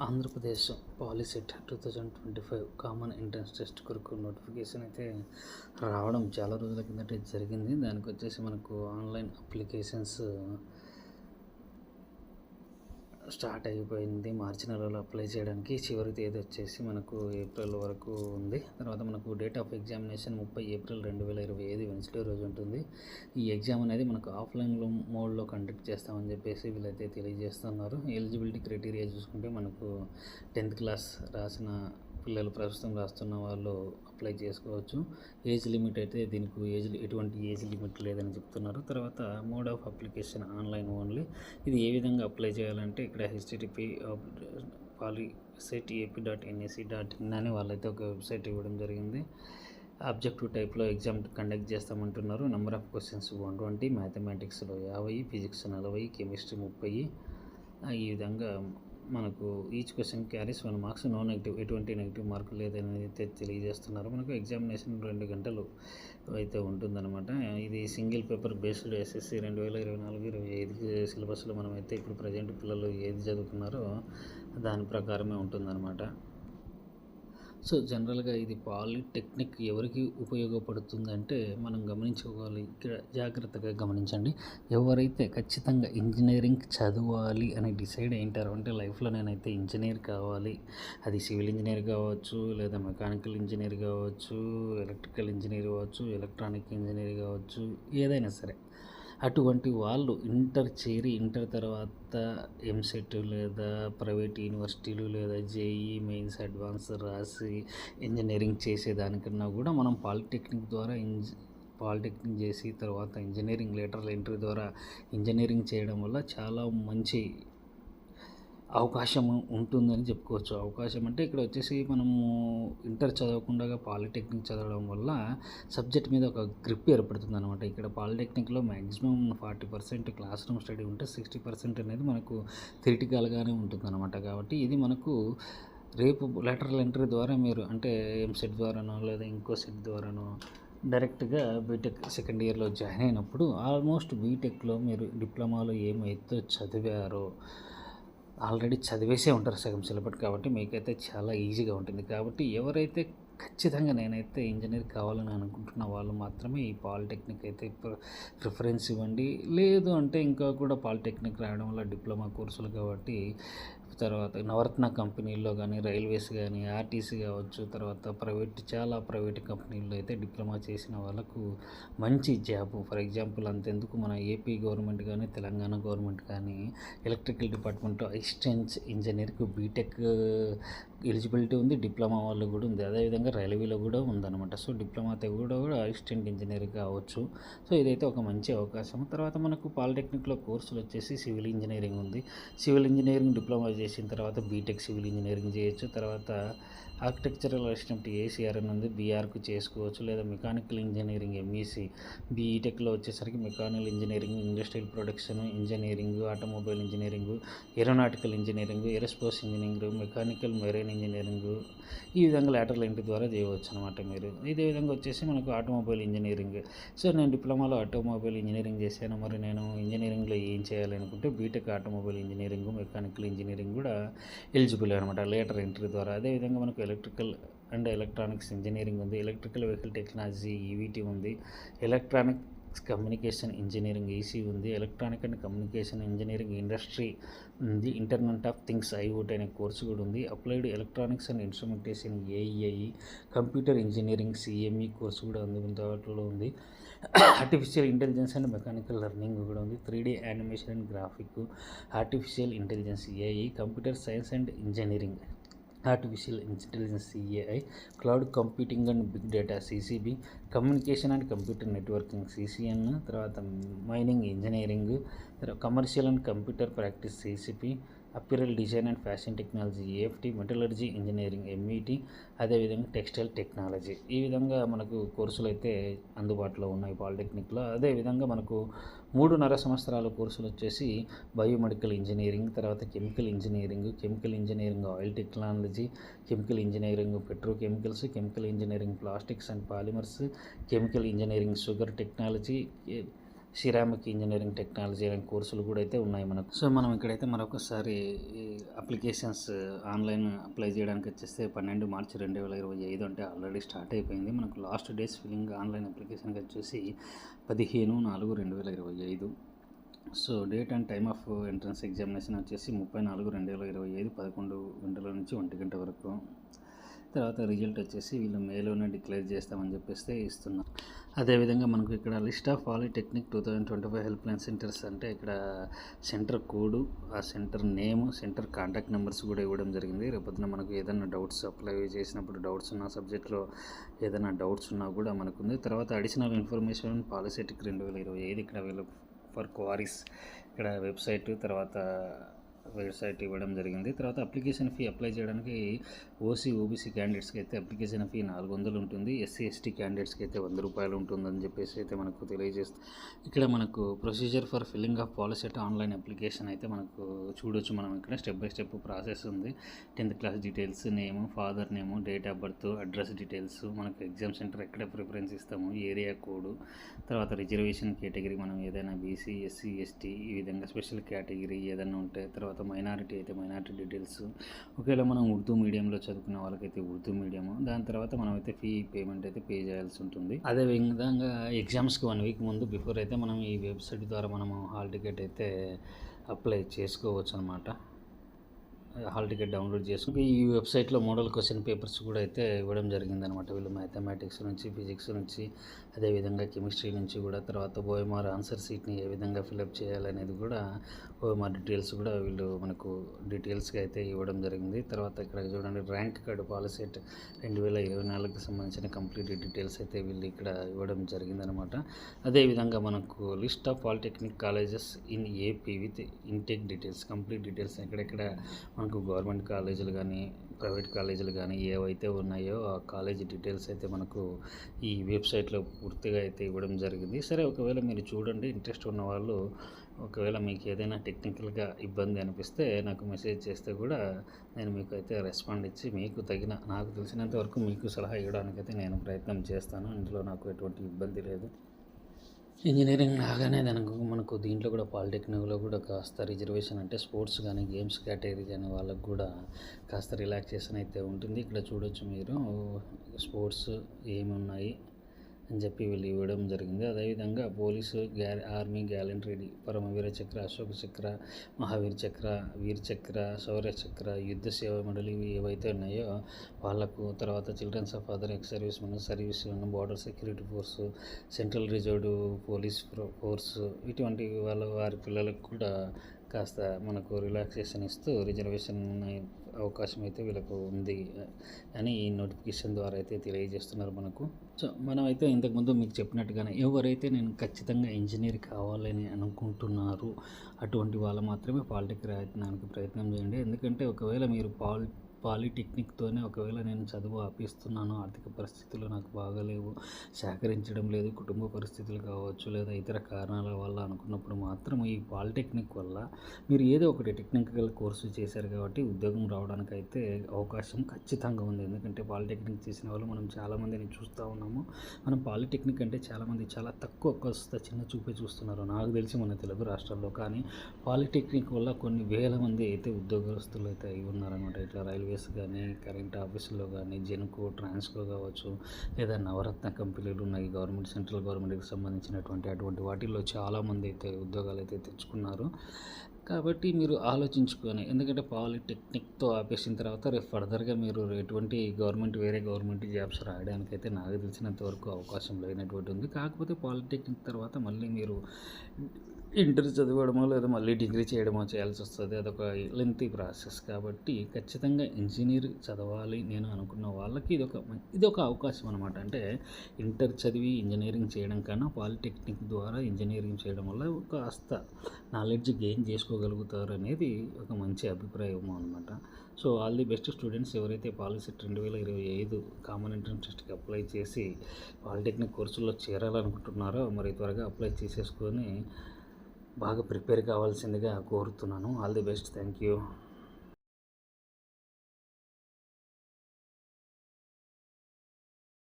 Andhra Pradesh POLYCET 2025 common entrance test కొరకు notification అయితే రావడం చాలా రోజుల కిందట జరిగింది. దానికి వచ్చేసి మనకు ఆన్లైన్ అప్లికేషన్స్ స్టార్ట్ అయిపోయింది. మార్చి నెలలో అప్లై చేయడానికి చివరి తేదీ వచ్చేసి మనకు ఏప్రిల్ వరకు ఉంది. తర్వాత మనకు date of examination 30 April 2025 Wednesday రోజు ఉంటుంది. ఈ ఎగ్జామ్ అనేది మనకు ఆఫ్లైన్లో మోడ్లో కండక్ట్ చేస్తామని చెప్పేసి వీళ్ళైతే తెలియజేస్తున్నారు. ఎలిజిబిలిటీ క్రైటీరియా చూసుకుంటే మనకు 10th క్లాస్ రాసిన పిల్లలు ప్రస్తుతం రాస్తున్న వాళ్ళు అప్లై చేసుకోవచ్చు. ఏజ్ లిమిట్ అయితే దీనికి ఎటువంటి ఏజ్ లిమిట్ లేదని చెప్తున్నారు. తర్వాత mode of application online only. ఇది ఏ విధంగా అప్లై చేయాలంటే ఇక్కడ http polyset.ap.nec.in అని వాళ్ళైతే ఒక వెబ్సైట్ ఇవ్వడం జరిగింది. ఆబ్జెక్టివ్ టైప్లో ఎగ్జామ్ కండక్ట్ చేస్తామంటున్నారు. నెంబర్ ఆఫ్ క్వశ్చన్స్ 120, మ్యాథమెటిక్స్లో 50, ఫిజిక్స్ 40, కెమిస్ట్రీ 30. ఈ విధంగా మనకు each question carries 1 marks, no negative, ఎటువంటి నెగిటివ్ మార్క్ లేదని అయితే తెలియజేస్తున్నారు. మనకు ఎగ్జామినేషన్ 2 గంటలు అయితే ఉంటుందన్నమాట. ఇది సింగిల్ పేపర్ బేస్డ్ ఎస్ఎస్సి 2024-25 సిలబస్లో మనమైతే ఇప్పుడు ప్రజెంట్ పిల్లలు ఏది చదువుకున్నారో దాని ప్రకారమే ఉంటుందన్నమాట. సో జనరల్గా ఇది పాలిటెక్నిక్ ఎవరికి ఉపయోగపడుతుందంటే మనం గమనించుకోవాలి. ఇక్కడ జాగ్రత్తగా గమనించండి. ఎవరైతే ఖచ్చితంగా ఇంజనీరింగ్ చదవాలి అని డిసైడ్ అయింటారో, అంటే లైఫ్లో నేనైతే ఇంజనీర్ కావాలి, అది సివిల్ ఇంజనీర్ కావచ్చు, లేదా మెకానికల్ ఇంజనీర్ కావచ్చు, ఎలక్ట్రికల్ ఇంజనీర్ కావచ్చు, ఎలక్ట్రానిక్ ఇంజనీర్ కావచ్చు, ఏదైనా సరే అటువంటి వాళ్ళు ఇంటర్ తర్వాత ఎంసెట్ లేదా ప్రైవేట్ యూనివర్సిటీలు లేదా జేఈ మెయిన్స్ అడ్వాన్స్ రాసి ఇంజనీరింగ్ చేసేదానికన్నా కూడా మనం పాలిటెక్నిక్ ద్వారా పాలిటెక్నిక్ చేసి తర్వాత ఇంజనీరింగ్ లేటరల్ ఎంట్రీ ద్వారా ఇంజనీరింగ్ చేయడం వల్ల చాలా మంచి అవకాశం ఉంటుందని చెప్పుకోవచ్చు. అవకాశం అంటే ఇక్కడ వచ్చేసి మనము ఇంటర్ చదవకుండా పాలిటెక్నిక్ చదవడం వల్ల సబ్జెక్ట్ మీద ఒక గ్రిప్ ఏర్పడుతుంది అనమాట. ఇక్కడ పాలిటెక్నిక్లో మ్యాక్సిమం 40% క్లాస్ రూమ్ స్టడీ ఉంటే 60% అనేది మనకు థియరిటికల్గానే ఉంటుందన్నమాట. కాబట్టి ఇది మనకు రేపు లేటరల్ ఎంట్రీ ద్వారా మీరు అంటే ఎంసెట్ ద్వారానో లేదా ఇంకో సెట్ ద్వారానో డైరెక్ట్గా బీటెక్ సెకండ్ ఇయర్లో జాయిన్ అయినప్పుడు ఆల్మోస్ట్ బీటెక్లో మీరు డిప్లొమాలో ఏమైతే చదివారో ఆల్రెడీ చదివేసే ఉంటారు సగం సిలబస్. కాబట్టి మీకైతే చాలా ఈజీగా ఉంటుంది. కాబట్టి ఎవరైతే ఖచ్చితంగా నేనైతే ఇంజనీర్ కావాలని అనుకుంటున్న వాళ్ళు మాత్రమే ఈ పాలిటెక్నిక్ అయితే ప్రిఫరెన్స్ ఇవ్వండి. లేదు అంటే ఇంకా కూడా పాలిటెక్నిక్ రాయడం వల్ల డిప్లొమా కోర్సులు కాబట్టి తర్వాత నవరత్న కంపెనీల్లో కానీ రైల్వేస్ కానీ ఆర్టీసీ కావచ్చు, తర్వాత చాలా ప్రైవేట్ కంపెనీల్లో అయితే డిప్లొమా చేసిన వాళ్ళకు మంచి జాబ్. ఫర్ ఎగ్జాంపుల్ అంతెందుకు మన ఏపీ గవర్నమెంట్ కానీ తెలంగాణ గవర్నమెంట్ కానీ ఎలక్ట్రికల్ డిపార్ట్మెంట్లో అసిస్టెంట్ ఇంజనీర్కి బీటెక్ ఎలిజిబిలిటీ ఉంది, డిప్లొమా వాళ్ళు కూడా ఉంది. అదేవిధంగా రైల్వేలో కూడా ఉందన్నమాట. సో డిప్లొమాతో కూడా అసిస్టెంట్ ఇంజనీర్ కావచ్చు. సో ఇదైతే ఒక మంచి అవకాశం. తర్వాత మనకు పాలిటెక్నిక్లో కోర్సులు వచ్చేసి సివిల్ ఇంజనీరింగ్ ఉంది. సివిల్ ఇంజనీరింగ్ డిప్లొమా చేసిన తర్వాత బీటెక్ సివిల్ ఇంజనీరింగ్ చేయొచ్చు. తర్వాత ఆర్కిటెక్చరల్ అసిస్టెంట్ ఏసీఆర్ అని ఉంది, బీఆర్కు చేసుకోవచ్చు. లేదా మెకానికల్ ఇంజనీరింగ్ ఎంఈసీ, బీటెక్లో వచ్చేసరికి mechanical engineering, industrial production engineering, automobile engineering, aeronautical engineering, aerospace engineering, mechanical marine engineering, ఈ విధంగా లేటరల్ ఎంట్రీ ద్వారా చేయవచ్చు అనమాట మీరు. ఇదే విధంగా వచ్చేసి మనకు ఆటోమొబైల్ ఇంజనీరింగ్. సో నేను డిప్లొమాలో ఆటోమొబైల్ ఇంజనీరింగ్ చేశాను. మరి నేను ఇంజనీరింగ్లో ఏం చేయాలి అనుకుంటే BTech automobile engineering, mechanical engineering కూడా ఎలిజిబుల్ అనమాట లేటర్ ఎంట్రీ ద్వారా. అదేవిధంగా మనకు ఎలక్ట్రికల్ అండ్ ఎలక్ట్రానిక్స్ ఇంజనీరింగ్ ఉంది, ఎలక్ట్రికల్ వెహికల్ టెక్నాలజీ ఈవీటీ ఉంది, ఎలక్ట్రానిక్ కమ్యూనికేషన్ ఇంజనీరింగ్ ఈసీ ఉంది, electronic and communication engineering industry ఉంది, ఇంటర్నెట్ ఆఫ్ థింగ్స్ ఐఓటీ అనే కోర్సు కూడా ఉంది, applied electronics and instrumentation AEI, computer engineering CME course కూడా అందుబాటులో ఉంది, artificial intelligence and mechanical learning కూడా ఉంది, 3D animation and graphic, artificial intelligence AI, computer science and engineering, artificial intelligence CAI, cloud computing and big data CCB, communication and computer networking CCN, తర్వాత mining engineering, తర్వాత commercial and computer practice CCP, apparel design and fashion technology AFT, metallurgy engineering MET, అదేవిధంగా textile technology. ఈ విధంగా మనకు కోర్సులు అయితే అందుబాటులో ఉన్నాయి పాలిటెక్నిక్లో. అదేవిధంగా మనకు 3.5 సంవత్సరాల కోర్సులు వచ్చేసి బయోమెడికల్ ఇంజనీరింగ్, తర్వాత chemical engineering oil technology, chemical engineering petrochemicals, chemical engineering plastics and polymers, chemical engineering sugar technology, ceramic engineering technology అనే కోర్సులు కూడా అయితే ఉన్నాయి మనకు. సో మనం ఇక్కడైతే మరొకసారి ఈ అప్లికేషన్స్ ఆన్లైన్ అప్లై చేయడానికి వచ్చేస్తే 12 మార్చి 2025 అంటే ఆల్రెడీ స్టార్ట్ అయిపోయింది. మనకు లాస్ట్ డేస్ ఫిల్లింగ్ ఆన్లైన్ అప్లికేషన్కి వచ్చేసి 15/4/2025. So date and time of entrance examination వచ్చేసి 30/4/2025 11 గంటల నుంచి 1 గంట వరకు. తర్వాత రిజల్ట్ వచ్చేసి వీళ్ళు మేలోనే డిక్లేర్ చేస్తామని చెప్పేస్తే ఇస్తున్నారు. అదేవిధంగా మనకు ఇక్కడ list of polytechnic 2025 help line centres అంటే ఇక్కడ సెంటర్ కోడ్, ఆ centre name, centre contact numbers కూడా ఇవ్వడం జరిగింది. రేపొద్దున మనకు ఏదైనా డౌట్స్ అప్లై చేసినప్పుడు డౌట్స్ ఉన్న సబ్జెక్ట్లో ఏదైనా డౌట్స్ ఉన్నా కూడా మనకు ఉంది. తర్వాత అడిషనల్ ఇన్ఫర్మేషన్ పాలిసెటిక్ 2025 ఇక్కడ వీళ్ళు ఫర్ క్వారీస్ ఇక్కడ వెబ్సైట్ ఇవ్వడం జరిగింది. తర్వాత అప్లికేషన్ ఫీ అప్లై చేయడానికి ఓబీసీ క్యాండిడేట్స్కి అయితే అప్లికేషన్ ఫీ 400 ఉంటుంది. SC/ST క్యాండిడేట్స్కి అయితే 100 రూపాయలు ఉంటుందని చెప్పేసి అయితే మనకు తెలియజేస్తుంది. ఇక్కడ మనకు procedure for filling of POLYCET online application అయితే మనకు చూడొచ్చు. మనం ఇక్కడ స్టెప్ బై స్టెప్ ప్రాసెస్ ఉంది. 10th class details, name, father name, date of birth, address details, మనకు ఎగ్జామ్ సెంటర్ ఎక్కడ ప్రిఫరెన్స్ ఇస్తాము, ఏరియా కోడ్, తర్వాత రిజర్వేషన్ కేటగిరీ మనం ఏదైనా BC, SC, ST ఈ విధంగా స్పెషల్ కేటగిరీ ఏదైనా ఉంటే, తర్వాత మైనారిటీ అయితే మైనారిటీ డీటెయిల్స్, ఒకవేళ మనం ఉర్దూ మీడియంలో చదువుకునే వాళ్ళకైతే ఉర్దూ మీడియము, దాని తర్వాత మనం అయితే ఫీ పేమెంట్ అయితే పే చేయాల్సి ఉంటుంది. అదే విధంగా ఎగ్జామ్స్కి 1 వీక్ ముందు బిఫోర్ అయితే మనం ఈ వెబ్సైట్ ద్వారా మనము హాల్ టికెట్ అయితే అప్లై చేసుకోవచ్చు అనమాట. హాల్ టికెట్ డౌన్లోడ్ చేసుకుని ఈ వెబ్సైట్లో మోడల్ క్వశ్చన్ పేపర్స్ కూడా అయితే ఇవ్వడం జరిగిందనమాట. వీళ్ళు మ్యాథమెటిక్స్ నుంచి, ఫిజిక్స్ నుంచి, అదేవిధంగా కెమిస్ట్రీ నుంచి కూడా, తర్వాత OMR ఆన్సర్ షీట్ని ఏ విధంగా ఫిలప్ చేయాలనేది కూడా OMR డీటెయిల్స్ కూడా వీళ్ళు మనకు డీటెయిల్స్గా అయితే ఇవ్వడం జరిగింది. తర్వాత ఇక్కడ చూడండి ర్యాంక్ కార్డు పాలిసెట్ 2024కి సంబంధించిన కంప్లీట్ డీటెయిల్స్ అయితే వీళ్ళు ఇక్కడ ఇవ్వడం జరిగిందనమాట. అదేవిధంగా మనకు list of polytechnic colleges in AP with intake details, complete details ఎక్కడెక్కడ మనకు గవర్నమెంట్ కాలేజీలు కానీ ప్రైవేట్ కాలేజీలు కానీ ఏవైతే ఉన్నాయో ఆ కాలేజీ డీటెయిల్స్ అయితే మనకు ఈ వెబ్సైట్లో పూర్తిగా అయితే ఇవ్వడం జరిగింది. సరే, ఒకవేళ మీరు చూడండి, ఇంట్రెస్ట్ ఉన్న వాళ్ళు ఒకవేళ మీకు ఏదైనా టెక్నికల్గా ఇబ్బంది అనిపిస్తే నాకు మెసేజ్ చేస్తే కూడా నేను మీకు అయితే రెస్పాండ్ ఇచ్చి మీకు తగిన, నాకు తెలిసినంత వరకు మీకు సలహా ఇవ్వడానికైతే నేను ప్రయత్నం చేస్తాను. ఇందులో నాకు ఎటువంటి ఇబ్బంది లేదు. ఇంజనీరింగ్ లాగానే మనకు దీంట్లో కూడా పాలిటెక్నిక్లో కూడా కాస్త రిజర్వేషన్ అంటే స్పోర్ట్స్ కానీ గేమ్స్ కేటగిరీ కానీ వాళ్ళకు కూడా కాస్త రిలాక్సేషన్ అయితే ఉంటుంది. ఇక్కడ చూడొచ్చు మీరు స్పోర్ట్స్ ఏమి ఉన్నాయి అని చెప్పి వీళ్ళు ఇవ్వడం జరిగింది. అదేవిధంగా పోలీసు, ఆర్మీ, గ్యాలంటరీ, పరమవీర చక్ర, అశోక చక్ర, మహావీర్ చక్ర, వీర్ చక్ర, శౌర్య చక్ర, యుద్ధ సేవ మెడల్ ఇవి ఏవైతే ఉన్నాయో వాళ్ళకు, తర్వాత childrens of other ex service men, border security force, central reserved police force, ఇటువంటి వారి పిల్లలకు కూడా కాస్త మనకు రిలాక్సేషన్ ఇస్తూ రిజర్వేషన్ అవకాశం అయితే వీళ్ళకు ఉంది అని ఈ నోటిఫికేషన్ ద్వారా అయితే తెలియజేస్తున్నారు మనకు. సో మనం అయితే ఇంతకుముందు మీకు చెప్పినట్టుగానే ఎవరైతే నేను ఖచ్చితంగా ఇంజనీర్ కావాలని అనుకుంటున్నారు అటువంటి వాళ్ళు మాత్రమే పాలిటెక్ రాయడానికి ప్రయత్నం చేయండి. ఎందుకంటే ఒకవేళ మీరు పాలిటెక్నిక్తోనే ఒకవేళ నేను చదువు ఆపిస్తున్నాను, ఆర్థిక పరిస్థితులు నాకు బాగాలేవు, సహకరించడం లేదు, కుటుంబ పరిస్థితులు కావచ్చు లేదా ఇతర కారణాల వల్ల అనుకున్నప్పుడు మాత్రం ఈ పాలిటెక్నిక్ వల్ల మీరు ఏదో ఒకటి టెక్నికల్ కోర్సు చేశారు కాబట్టి ఉద్యోగం రావడానికి అయితే అవకాశం ఖచ్చితంగా ఉంది. ఎందుకంటే పాలిటెక్నిక్ చేసిన వాళ్ళు మనం చాలామందిని చూస్తూ ఉన్నాము. మనం పాలిటెక్నిక్ అంటే చాలామంది చాలా తక్కువ కాస్త చిన్న చూపే చూస్తున్నారు నాకు తెలిసి మన తెలుగు రాష్ట్రాల్లో. కానీ పాలిటెక్నిక్ వల్ల కొన్ని వేల మంది అయితే ఉద్యోగస్తులు అయితే అయి ఉన్నారనమాట. ఇట్లా రైల్వేస్ కానీ, కరెంట్ ఆఫీసుల్లో కానీ, జెన్కో, ట్రాన్స్కో కావచ్చు, లేదా నవరత్న కంపెనీలు ఉన్నాయి గవర్నమెంట్, సెంట్రల్ గవర్నమెంట్కి సంబంధించినటువంటి అటువంటి వాటిల్లో చాలామంది అయితే ఉద్యోగాలు అయితే తెచ్చుకున్నారు. కాబట్టి మీరు ఆలోచించుకొని, ఎందుకంటే పాలిటెక్నిక్తో ఆపేసిన తర్వాత రేపు ఫర్దర్గా మీరు ఎటువంటి వేరే గవర్నమెంట్ జాబ్స్ రాయడానికైతే నాకు తెలిసినంత వరకు అవకాశం లేనటువంటి ఉంది. కాకపోతే పాలిటెక్నిక్ తర్వాత మళ్ళీ మీరు ఇంటర్ చదవడమో లేదా మళ్ళీ డిగ్రీ చేయడమో చేయాల్సి వస్తుంది. అదొక లెంతీ ప్రాసెస్. కాబట్టి ఖచ్చితంగా ఇంజనీర్ చదవాలి నేను అనుకున్న వాళ్ళకి ఇదొక అవకాశం అనమాట. అంటే ఇంటర్ చదివి ఇంజనీరింగ్ చేయడం కన్నా పాలిటెక్నిక్ ద్వారా ఇంజనీరింగ్ చేయడం వల్ల కాస్త నాలెడ్జ్ గెయిన్ చేసుకోగలుగుతారు అనేది ఒక మంచి అభిప్రాయం అనమాట. So all the best students. ఎవరైతే పాలిసెట్ 2025 కామన్ ఎంట్రన్స్ టెస్ట్కి అప్లై చేసి పాలిటెక్నిక్ కోర్సుల్లో చేరాలనుకుంటున్నారో మరి త్వరగా అప్లై చేసేసుకొని బాగా ప్రిపేర్ కావాల్సిందిగా కోరుతున్నాను. All the best. Thank you.